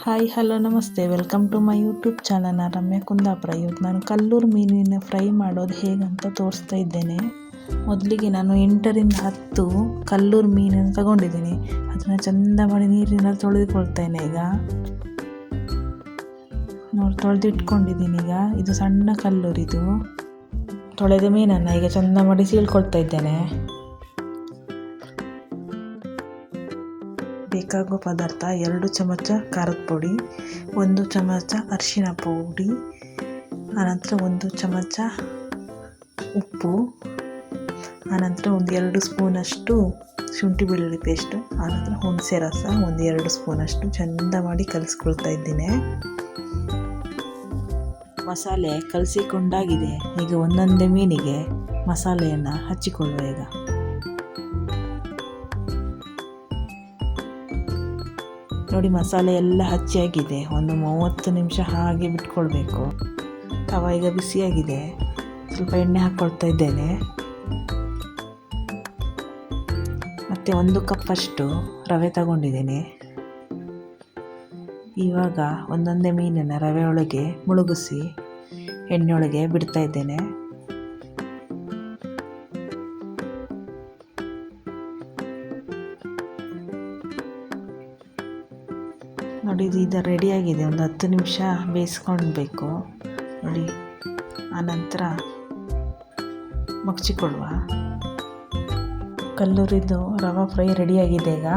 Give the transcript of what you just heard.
Hi hello ನಮಸ್ತೆ welcome to my YouTube channel. ನಾನು ರಮ್ಯಾ ಕುಂದಾಪುರ. ಇವತ್ತು ನಾನು ಕಲ್ಲೂರು ಮೀನಿನ ಫ್ರೈ ಮಾಡೋದು ಹೇಗಂತ ತೋರಿಸ್ತಾ ಇದ್ದೇನೆ. ಮೊದಲಿಗೆ ನಾನು 8ರಿಂದ 10 ಕಲ್ಲೂರು ಮೀನನ್ನು ತಗೊಂಡಿದ್ದೀನಿ. ಅದನ್ನು ಚೆಂದ ಮಾಡಿ ನೀರಿನಲ್ಲಿ ತೊಳೆದುಕೊಳ್ತೇನೆ. ಈಗ ತೊಳೆದಿಟ್ಕೊಂಡಿದ್ದೀನಿ. ಈಗ ಇದು ಸಣ್ಣ ಕಲ್ಲೂರಿದು. ತೊಳೆದ ಮೀನನ್ನು ಈಗ ಚೆಂದ ಮಾಡಿ ಸೀಳ್ಕೊಳ್ತಾ ಇದ್ದೇನೆ. ಬೇಕಾಗುವ ಪದಾರ್ಥ: 2 ಚಮಚ ಖಾರದ ಪುಡಿ, 1 ಚಮಚ ಅರಿಶಿನ ಪುಡಿ, ಆನಂತರ 1 ಚಮಚ ಉಪ್ಪು, ಆನಂತರ 2 ಸ್ಪೂನಷ್ಟು ಶುಂಠಿ ಬೆಳ್ಳುಳ್ಳಿ ಪೇಸ್ಟು, ಆನಂತರ ಹುಣಸೆ ರಸ 2 ಸ್ಪೂನಷ್ಟು ಚೆಂದ ಮಾಡಿ ಕಲಿಸ್ಕೊಳ್ತಾ ಇದ್ದೀನಿ. ಮಸಾಲೆ ಕಲಸಿಕೊಂಡಾಗಿದೆ. ಈಗ ಒಂದೊಂದೇ ಮೀನಿಗೆ ಮಸಾಲೆಯನ್ನು ಹಚ್ಚಿಕೊಳ್ಳುವ. ಈಗ ನೋಡಿ, ಮಸಾಲೆ ಎಲ್ಲ ಹಚ್ಚಿಯಾಗಿದೆ. ಒಂದು 30 ನಿಮಿಷ ಹಾಗೆ ಬಿಟ್ಕೊಳ್ಬೇಕು. ತವ ಈಗ ಬಿಸಿಯಾಗಿದೆ. ಸ್ವಲ್ಪ ಎಣ್ಣೆ ಹಾಕ್ಕೊಳ್ತಾ ಇದ್ದೇನೆ. ಮತ್ತು 1 ಕಪ್ಪಷ್ಟು ರವೆ ತಗೊಂಡಿದ್ದೀನಿ. ಇವಾಗ ಒಂದೊಂದೇ ಮೀನನ್ನು ರವೆ ಒಳಗೆ ಮುಳುಗಿಸಿ ಎಣ್ಣೆಯೊಳಗೆ ಬಿಡ್ತಾ ಇದ್ದೇನೆ. ನೋಡಿ, ಇದು ರೆಡಿಯಾಗಿದೆ. ಒಂದು 10 ನಿಮಿಷ ಬೇಯಿಸ್ಕೊಳ್ಬೇಕು. ನೋಡಿ, ಆನಂತರ ಮಗ್ಚಿಕೊಳ್ಳುವ. ಕಲ್ಲೂರಿದು ರವೆ ಫ್ರೈ ರೆಡಿಯಾಗಿದೆ. ಈಗ